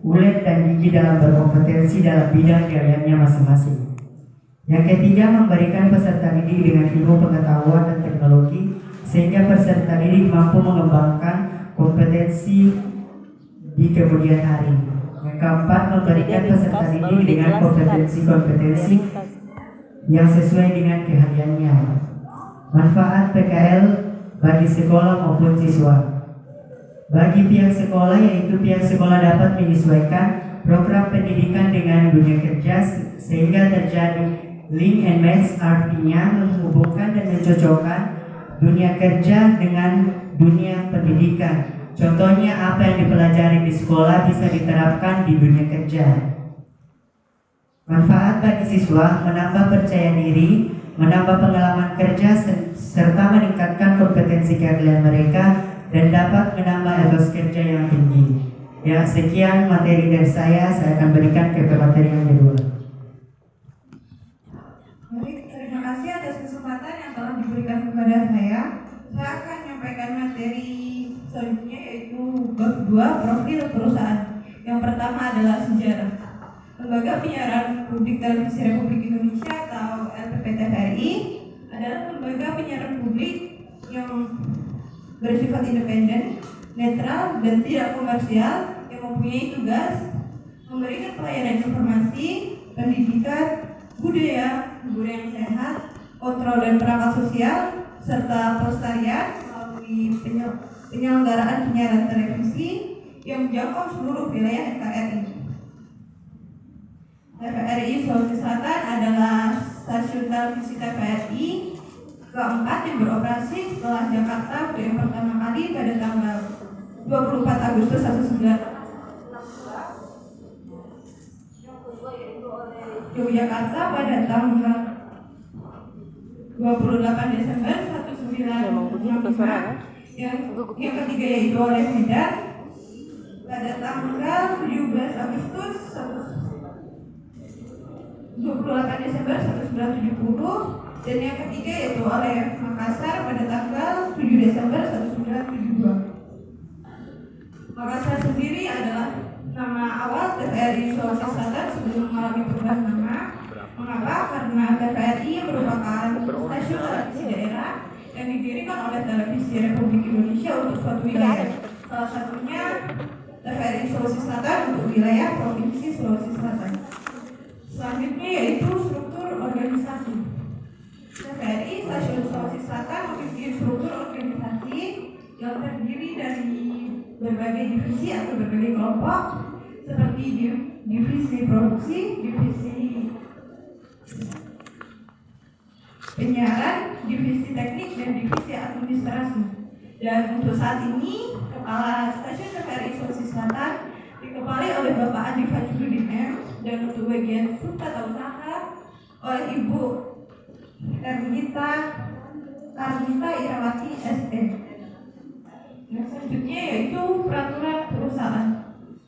ulet dan gigi dalam berkompetensi dalam bidang keahliannya masing-masing. Yang ketiga, memberikan peserta didik dengan ilmu pengetahuan dan teknologi sehingga peserta didik mampu mengembangkan kompetensi di kemudian hari. Yang keempat, memberikan peserta didik dengan kompetensi-kompetensi yang sesuai dengan keahliannya. Manfaat PKL bagi sekolah maupun siswa. Bagi pihak sekolah, yaitu pihak sekolah dapat menyesuaikan program pendidikan dengan dunia kerja sehingga terjadi link and match, artinya menghubungkan dan mencocokkan dunia kerja dengan dunia pendidikan. Contohnya, apa yang dipelajari di sekolah bisa diterapkan di dunia kerja. Manfaat bagi siswa, menambah percaya diri, menambah pengalaman kerja, serta meningkatkan kompetensi keahlian mereka dan dapat menambah etos kerja yang tinggi. Ya, sekian materi dari saya akan berikan ke materi yang kedua. Baik, terima kasih atas kesempatan yang telah diberikan kepada saya. Saya akan menyampaikan materi selanjutnya, yaitu bab 2, profil perusahaan. Yang pertama adalah sejarah. Lembaga Penyiaran Publik Televisi Republik Indonesia atau LPPTVRI adalah lembaga penyiaran publik yang bersifat independen, netral, dan tidak komersial yang mempunyai tugas memberikan pelayanan informasi, pendidikan, budaya yang sehat, kontrol dan perangkat sosial, serta pelestarian melalui penyelenggaraan penyiaran televisi yang menjangkau seluruh wilayah NKRI. TVRI Sulawesi Selatan adalah stasiun televisi TVRI keempat yang beroperasi setelah Jakarta yang pertama kali pada tanggal 24 Agustus 1962. Yang kedua yaitu oleh Yogyakarta pada tanggal 28 Desember 1965. Yang ketiga yaitu oleh Medan pada tanggal 17 Agustus 28 Desember 1970. Dan yang ketiga yaitu oleh Makassar pada tanggal 7 Desember 1972. Makassar sendiri adalah nama awal TVRI Sulawesi Selatan sebelum mengalami perubahan nama. Mengapa? Karena TVRI merupakan stasiun televisi daerah yang didirikan oleh Televisi Republik Indonesia untuk suatu wilayah. Salah satunya TVRI Sulawesi Selatan untuk wilayah Provinsi Sulawesi Selatan. Selanjutnya yaitu struktur organisasi. TVRI Stasiun Sulawesi Selatan memiliki struktur organisasi yang terdiri dari berbagai divisi atau berbagai kelompok seperti divisi produksi, divisi penyiaran, divisi teknik, dan divisi administrasi. Dan untuk saat ini, Kepala Stasiun TVRI Sulawesi Selatan dikepalai oleh Bapak Adi Fajrudin M, dan untuk bagian subtata usaha oleh Ibu Ernita Irawati ST. Yang selanjutnya yaitu peraturan perusahaan.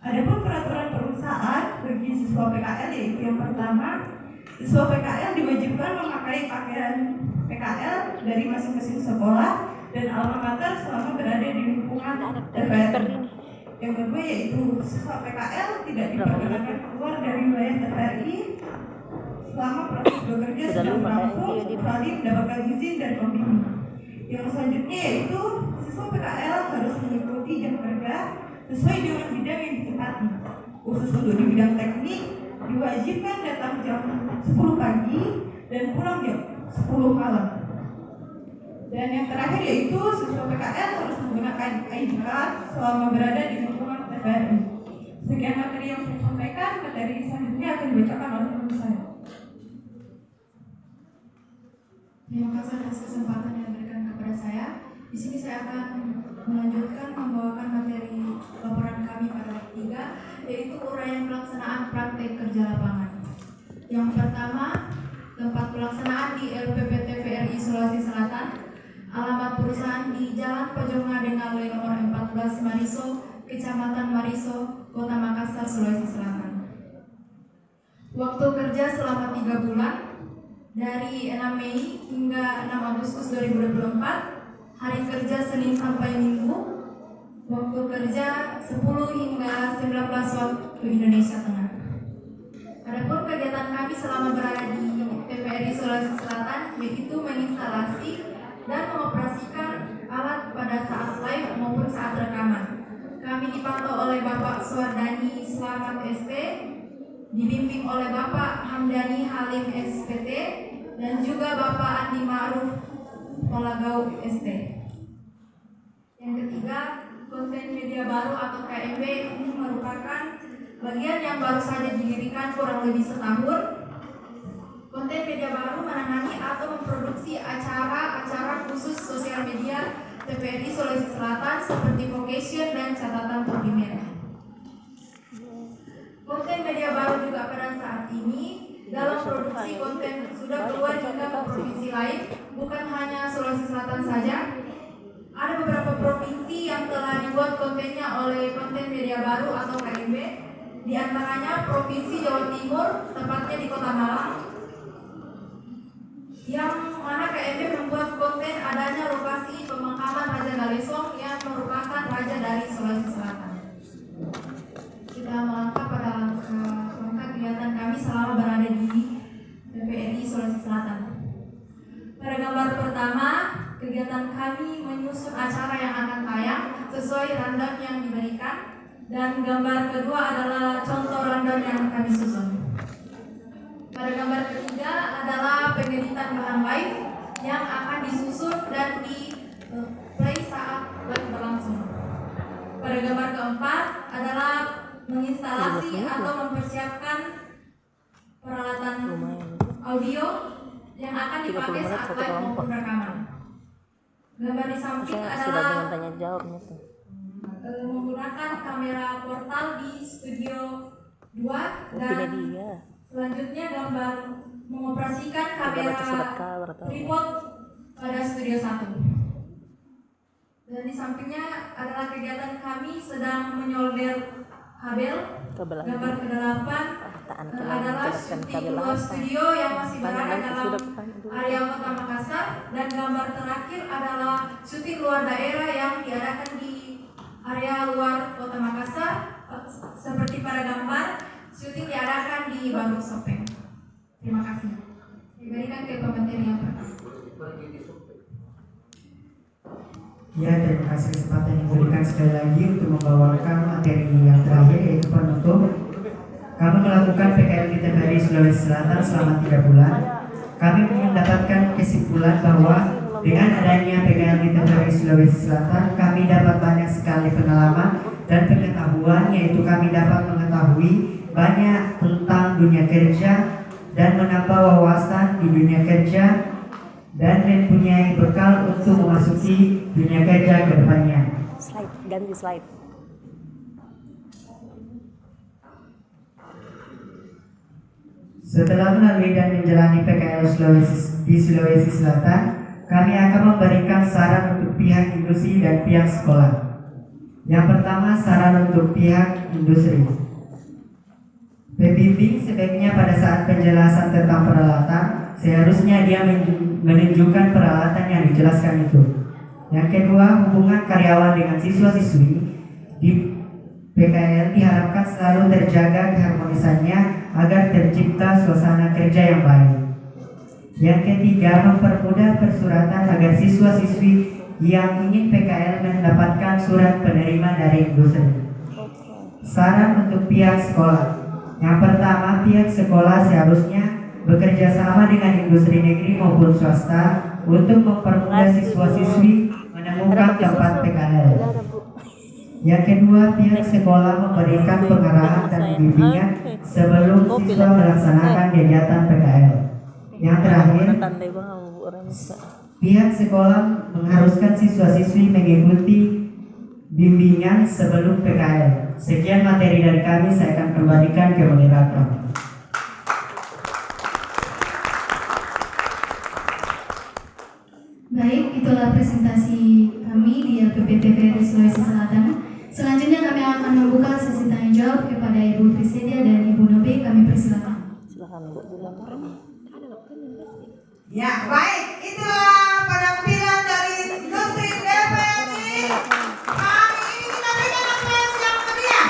Adapun peraturan perusahaan bagi siswa PKL yaitu yang pertama, siswa PKL diwajibkan memakai pakaian PKL dari masing-masing sekolah dan alma mater selama berada di lingkungan TVRI. Yang kedua yaitu siswa PKL tidak diperkenankan keluar dari wilayah TVRI selama proses bekerja sedang berlangsung kecuali mendapatkan izin dari pembimbing. Yang selanjutnya yaitu siswa PKL harus mengikuti jam kerja sesuai dengan bidang yang ditempati. Khusus untuk di bidang teknik diwajibkan datang jam 10 pagi dan pulang jam 10 malam. Dan yang terakhir yaitu siswa PKL harus menggunakan ID card selama berada di lingkungan TVRI. Sekian materi yang saya sampaikan. Materi selanjutnya akan dibacakan oleh teman saya. Terima kasih atas kesempatan yang diberikan kepada saya. Di sini saya akan melanjutkan membawakan materi laporan kami pada 3, yaitu uraian pelaksanaan praktek kerja lapangan. Yang pertama, tempat pelaksanaan di LPPT TVRI Sulawesi Selatan. Alamat perusahaan di Jalan Pojongadeng Ngale nomor 14 Mariso, Kecamatan Mariso, Kota Makassar, Sulawesi Selatan. Waktu kerja selama 3 bulan, dari 6 Mei hingga 6 Agustus 2024, hari kerja Senin sampai Minggu, waktu kerja 10 hingga 19 waktu Indonesia Tengah. Adapun kegiatan kami selama berada di TVRI Sulawesi Selatan yaitu menginstalasi dan mengoperasikan alat pada saat live maupun saat rekaman. Kami dipantau oleh Bapak Suwardani Slamet SP, dibimbing oleh Bapak Hamdani Halim SPT, dan juga Bapak Andi Ma'ruf Polagau ST. Yang ketiga, konten media baru atau KMB ini merupakan bagian yang baru saja didirikan kurang lebih setahun. Konten media baru menangani atau memproduksi acara-acara khusus sosial media TVRI Sulawesi Selatan seperti vocation dan catatan primer. Konten media baru juga pada saat ini dalam produksi konten sudah keluar hingga ke provinsi lain, bukan hanya Sulawesi Selatan saja. Ada beberapa provinsi yang telah dibuat kontennya oleh konten media baru atau KMB, di antaranya Provinsi Jawa Timur, tepatnya di Kota Malang, yang mana KMB membuat konten adanya lokasi pemakaman Raja Galesong yang merupakan raja dari Sulawesi Selatan. Kita melangkah pada langkah kegiatan kami selama berada di TVRI Sulawesi Selatan. Pada gambar pertama, kegiatan kami menyusun acara yang akan tayang sesuai rundown yang diberikan, dan gambar kedua adalah contoh rundown yang kami susun. Pada gambar ketiga adalah pengeditan bahan live yang akan disusun dan di play saat live berlangsung. Pada gambar keempat adalah menginstalasi atau mempersiapkan peralatan audio yang akan dipakai saat live maupun rekaman. Gambar di samping adalah tanya jawabnya tuh. Menggunakan kamera portal di studio 2, dan selanjutnya gambar mengoperasikan kamera tripod pada studio 1. Dan di sampingnya adalah kegiatan kami sedang menyolder kabel. Gambar ke-8 adalah syuting luar studio yang masih berada dalam area Kota Makassar, dan gambar terakhir adalah syuting luar daerah yang diadakan di area luar Kota Makassar. Seperti pada gambar, syuting diadakan di Baru Sopeng. Terima kasih. Diberikan ke pemateri yang pertama. Ya, terima kasih kesempatan yang diberikan sekali lagi untuk membawakan materi yang terakhir, yaitu penutup. Kami melakukan PKL di TVRI Sulawesi Selatan selama 3 bulan. Kami mendapatkan kesimpulan bahwa dengan adanya PKL di TVRI Sulawesi Selatan, kami dapat banyak sekali pengalaman dan pengetahuan, yaitu kami dapat mengetahui banyak tentang dunia kerja dan menambah wawasan di dunia kerja, dan mempunyai bekal untuk memasuki dunia kerja ke depannya. Ganti slide. Setelah melalui dan menjalani PKL di Sulawesi Selatan, kami akan memberikan saran untuk pihak industri dan pihak sekolah. Yang pertama, saran untuk pihak industri. Pembimbing sebaiknya pada saat penjelasan tentang peralatan, seharusnya dia menunjukkan peralatan yang dijelaskan itu. Yang kedua, hubungan karyawan dengan siswa-siswi di PKL diharapkan selalu terjaga keharmonisannya agar tercipta suasana kerja yang baik. Yang ketiga, mempermudah persuratan agar siswa-siswi yang ingin PKL mendapatkan surat penerima dari industri. Saran untuk pihak sekolah. Yang pertama, pihak sekolah seharusnya bekerja sama dengan industri negeri maupun swasta untuk mempermudah siswa-siswi menemukan tempat PKL. Yang kedua, pihak sekolah memberikan pengarahan dan bimbingan sebelum siswa melaksanakan kegiatan PKL. Yang terakhir, pihak sekolah mengharuskan siswa-siswi mengikuti bimbingan sebelum PKL. Sekian materi dari kami, saya akan kembalikan ke moderator. Baik, itulah presentasi kami di LPP TVRI Sulawesi Selatan. Selanjutnya kami akan membuka sesi tanya jawab kepada Ibu Presidia dan Ibu Nobe. Kami persilakan. Silakan Bu. Ya, baik. Itulah penampilan dari industri TVRI. Kali ini kita berikan aplaus yang meriah.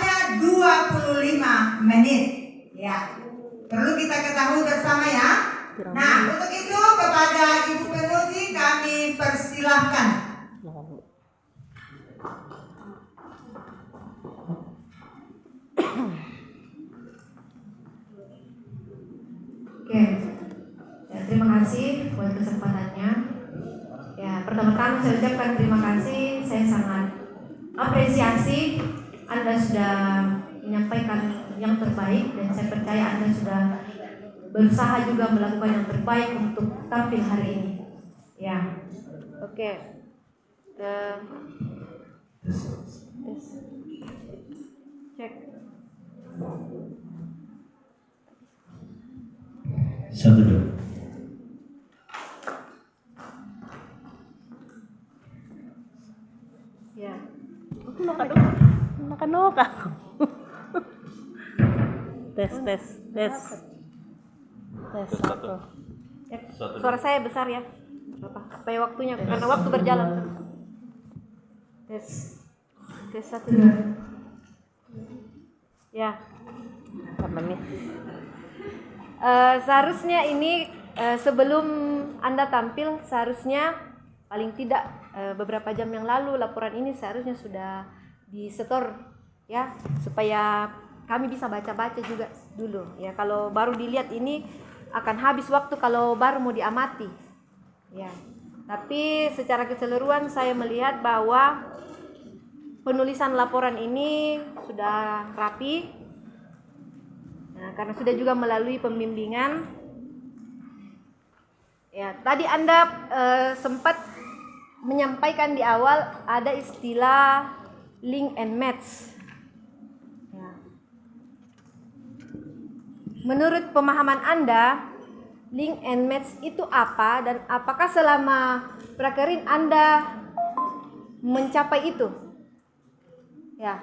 hanya 25 menit. Ya, perlu kita ketahui bersama ya. Nah, untuk itu kepada Ibu Penguji kami persilahkan. Oke, ya, terima kasih buat kesempatannya. Ya, pertama-tama saya ucapkan terima kasih. Saya sangat apresiasi Anda sudah menyampaikan yang terbaik dan saya percaya Anda sudah berusaha juga melakukan yang terbaik untuk tampil hari ini. Ya, oke. Tes. Cek. Satu dulu. Ya. Naka. Tes. Satu. Ya, suara saya besar ya. Apa? Supaya waktunya karena waktu berjalan. Tes. Tes 1 2. Ya. Seharusnya ini sebelum Anda tampil seharusnya paling tidak beberapa jam yang lalu laporan ini seharusnya sudah disetor ya supaya kami bisa baca-baca juga dulu ya. Kalau baru dilihat ini akan habis waktu kalau baru mau diamati ya. Tapi secara keseluruhan saya melihat bahwa penulisan laporan ini sudah rapi. Nah, karena sudah juga melalui pembimbingan. Ya, tadi Anda sempat menyampaikan di awal ada istilah link and match. Ya. Menurut pemahaman Anda, link and match itu apa dan apakah selama prakerin Anda mencapai itu? Ya.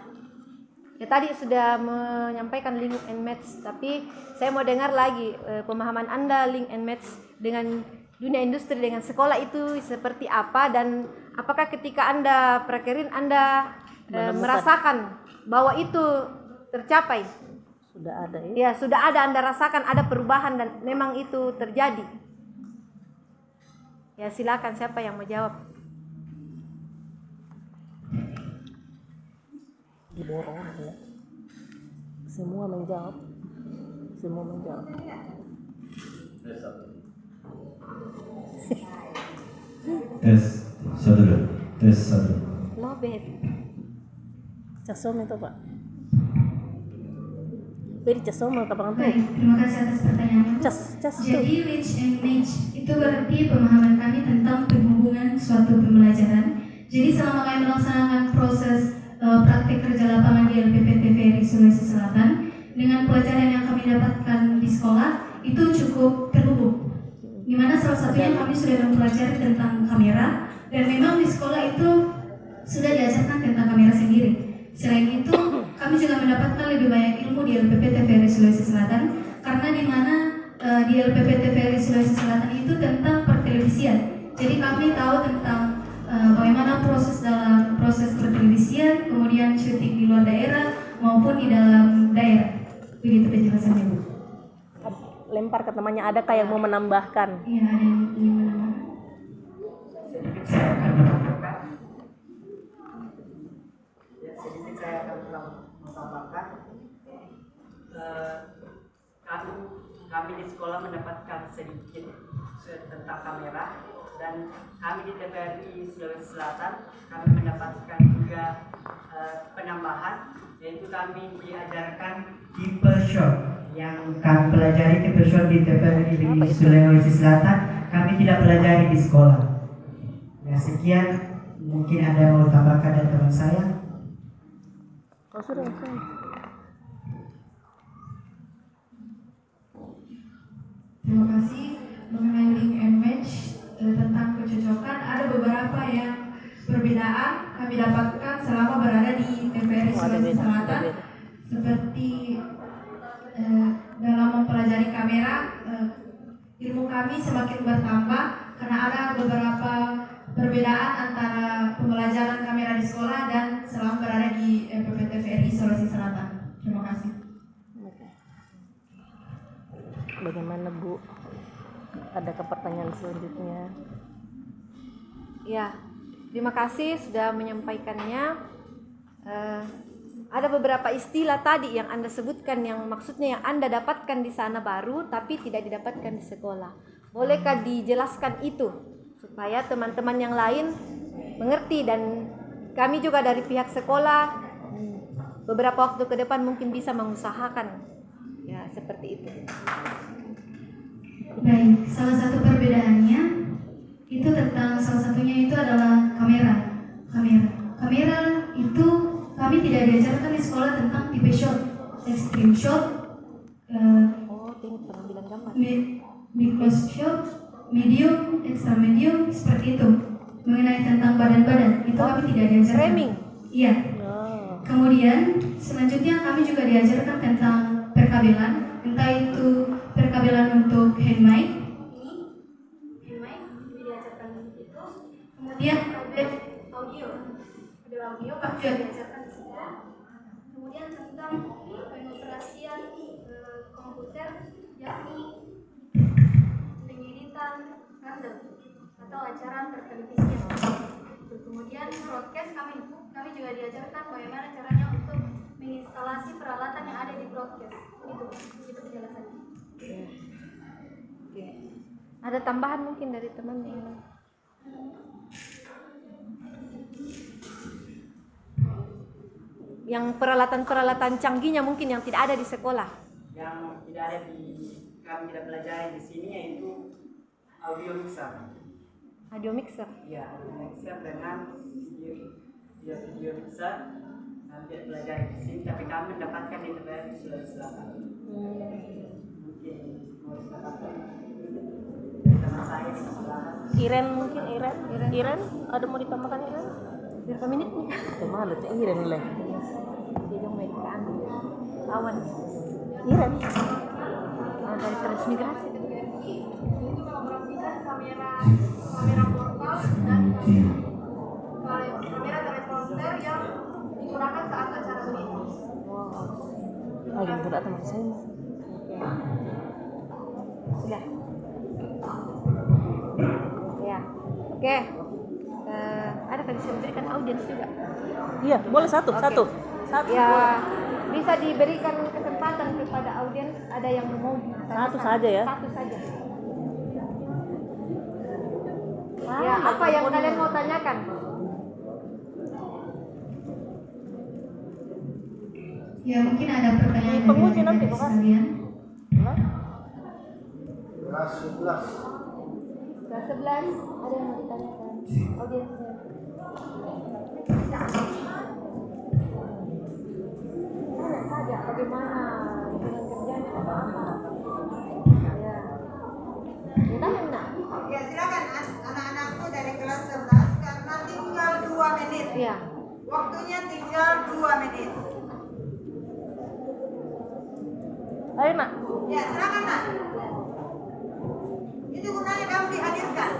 Ya tadi sudah menyampaikan link and match, tapi saya mau dengar lagi pemahaman Anda link and match dengan dunia industri dengan sekolah itu seperti apa dan apakah ketika Anda prakerin Anda merasakan bahwa itu tercapai? Sudah ada ya? Ya, sudah ada Anda rasakan ada perubahan dan memang itu terjadi. Ya, silakan siapa yang mau jawab? Diborong ya. Semua menjawab. Tes satu dulu. Tes satu. Lobet. Casom itu Pak. Beri casom kapan tuh? Baik, terima kasih atas pertanyaannya. Cas tuh. Jadi reach and match itu berarti pemahaman kami tentang penghubungan suatu pembelajaran. Jadi selama kami melaksanakan proses praktik kerja lapangan di LPP TVRI Sulawesi Selatan dengan pelajaran yang kami dapatkan di sekolah itu cukup terhubung. Di mana salah satunya kami sudah mempelajari tentang kamera dan memang di sekolah itu sudah diajarkan tentang kamera sendiri. Selain itu, kami juga mendapatkan lebih banyak ilmu di LPP TVRI Sulawesi Selatan karena di mana di LPP TVRI Sulawesi Selatan itu tentang pertelevisian. Jadi kami tahu tentang bagaimana proses pertelevisian, kemudian syuting di luar daerah maupun di dalam daerah. Begitu penjelasannya, Bu. Lempar ke temannya, adakah yang mau menambahkan? Iya, ada yang ingin menambahkan. Saya akan menambahkan. Ya, sedikit saya akan menambahkan. Kami di sekolah mendapatkan sedikit tentang kamera dan kami di TVRI Sulawesi Selatan kami mendapatkan juga penambahan, yaitu kami diajarkan tipe shot yang kami pelajari tipe shot di TVRI di Sulawesi Selatan kami tidak pelajari di sekolah. Ya, sekian, mungkin ada yang mau tambahkan dari teman saya. Oh, sudah. Terima kasih. Mengenai link and match tentang kecocokan, ada beberapa yang perbedaan kami dapatkan selama berada di TVRI Sulawesi Selatan, seperti dalam mempelajari kamera, ilmu kami semakin bertambah karena ada beberapa perbedaan antara pembelajaran kamera di sekolah dan selama berada di LPP TVRI Sulawesi Selatan. Terima kasih. Oke. Bagaimana Bu? Adakah pertanyaan selanjutnya? Ya, terima kasih sudah menyampaikannya. Ada beberapa istilah tadi yang Anda sebutkan yang maksudnya yang Anda dapatkan di sana baru tapi tidak didapatkan di sekolah. Bolehkah dijelaskan itu supaya teman-teman yang lain mengerti dan kami juga dari pihak sekolah beberapa waktu ke depan mungkin bisa mengusahakan ya seperti itu. Baik, salah satu perbedaannya itu tentang salah satunya itu adalah kamera. Kamera itu kami tidak diajarkan di sekolah tentang tipe shot, extreme shot, Pengambilan gambar. micro shot, medium, extra medium, seperti itu. Mengenai tentang badan-badan itu kami tidak diajarkan. Framing. Iya. Kemudian selanjutnya kami juga diajarkan tentang perkabelan, entah itu perkabelan untuk hand mic, diajarkan itu. Kemudian audio kami juga diajarkan di sana. Kemudian tentang pengoperasian komputer, yakni pengeditan random atau acara pertelevisian. Kemudian broadcast kami juga diajarkan bagaimana caranya untuk menginstalasi peralatan yang ada di broadcast. Itu penjelasannya. Oke. Ada tambahan mungkin dari teman yang lain? Yang peralatan-peralatan canggihnya mungkin yang tidak ada di sekolah. Yang tidak ada di kami tidak pelajari di sini yaitu audio mixer. Audio mixer. Ya, audio mixer dengan video mixer kami tidak pelajari di sini, tapi kami mendapatkan di TPR di Sulawesi Selatan. Mungkin mau dikatakan teman saya di sebelah. Iren mungkin Iren ada mau ditambahkan Iren? Berapa menit nih? Cuma ada Iren lah. Dia yang medikaan. Awan. Iren. Dari transmigrasi. Itu mengoperasikan kamera portal dan kamera teleprompter yang digunakan saat acara meeting. Ayo tidak teman saya. Sudah. Ya. Oke. Ada tadi saya berikan audiens juga. Iya, boleh satu. Ya, bisa diberikan kesempatan kepada audiens. Ada yang mau ditanyakan? Satu saja ya. Satu saja. Ya, apa yang kalian mau tanyakan? Ya, mungkin ada pertanyaan dari Penguji nanti, adik-adik Bapak. sekalian. Kelas 11 ada yang mau ditanyakan? Audiensnya. Tanya saja bagaimana dengan kerjanya atau apa? Ya. Tanya nak. Ya silakan anak-anakku dari kelas 11 karena tinggal 2 menit. Iya. Waktunya tinggal 2 menit. Ayo nak. Ya silakan nak. Itu gunanya kamu dihadirkan.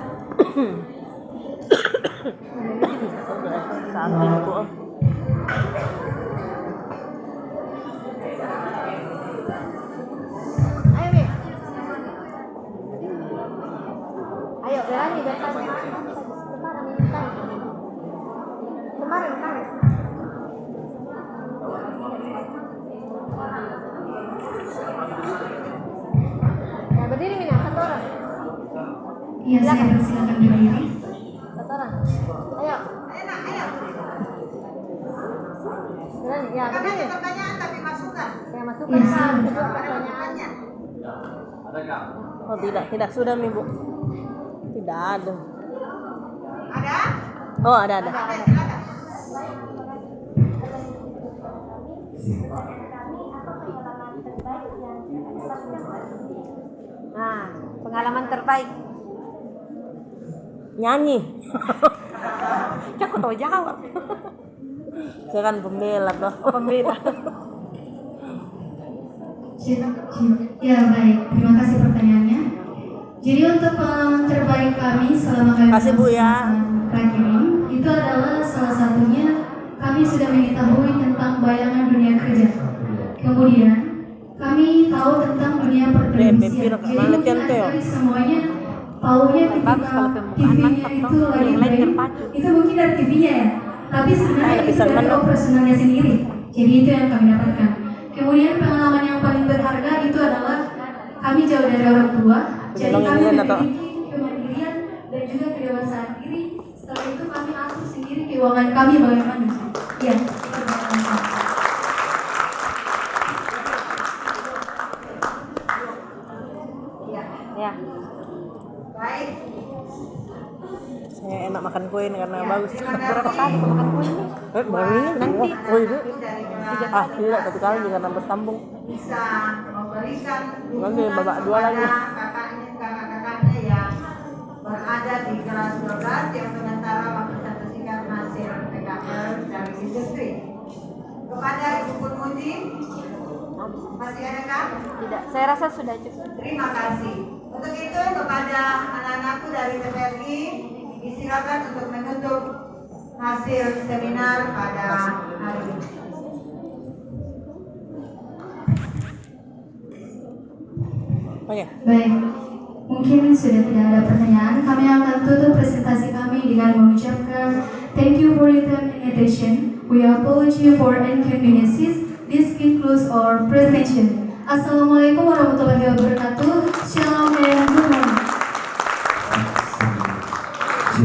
Satu itu. Ayo Mi. Ayo berani bertanya. Kemarin ini tanya. Kemarin tanya. Ya berdiri Mina, satu orang. Iya, saya persilakan berdiri. Satu orang. Ayo. Ayo nak, ayo. Berani. Ya Bukan berdiri. hanya pertanyaan tapi masukan. Saya masukkan Iya, kan silakan. kedua Ada pertanyaannya. masukannya. Oh tidak sudah Mi Bu. Tidak ada. Ada? Oh ada. Ada, silakan. Nah, pengalaman terbaik. Nyanyi. Aku tahu jawab. Saya kan pembela toh. Pembela. Ya baik, terima kasih pertanyaannya. Jadi untuk pengalaman terbaik kami selama kami Kasih, Bu, ya. melaksanakan Rakimin itu adalah salah satunya kami kami sudah mengetahui tentang bayangan dunia kerja. Kemudian, kami tahu tentang dunia pertelevisian. Jadi mungkin adik semuanya taunya ketika TV-nya itu lagi main, itu mungkin dari TV-nya ya. Tapi sebenarnya itu dari operasionalnya sendiri. Jadi itu yang kami dapatkan. Kemudian pengalaman yang paling berharga itu adalah kami jauh dari orang tua. Jadi kami memiliki kemandirian dan juga kedewasaan diri. Setelah itu kami atur sendiri keuangan kami bagaimana. Ya, itu pertanyaan. Ya. Baik. Saya enak makan kue ini karena bagus. Berapa kali kau makan kue ini? Baru ini nanti. Oh itu? Dari Tidak, satu kali karena bersambung. bisa memberikan Nanti dukungan babak dua lagi. kepada kakak-kakaknya yang berada di kelas 12 yang sementara mempresentasikan hasil PKL dari industri. Kepada Ibu Purmuji, masih ada kan? Tidak, saya rasa sudah cukup. Terima kasih. Untuk itu kepada anak-anakku dari TPRI, disilakan untuk menutup hasil seminar pada hari ini. Oke. Baik, mungkin sudah tidak ada pertanyaan. Kami akan tutup presentasi kami dengan mengucapkan thank you for your time and attention. We apologize for inconveniences. This concludes our presentation. Assalamualaikum warahmatullahi wabarakatuh.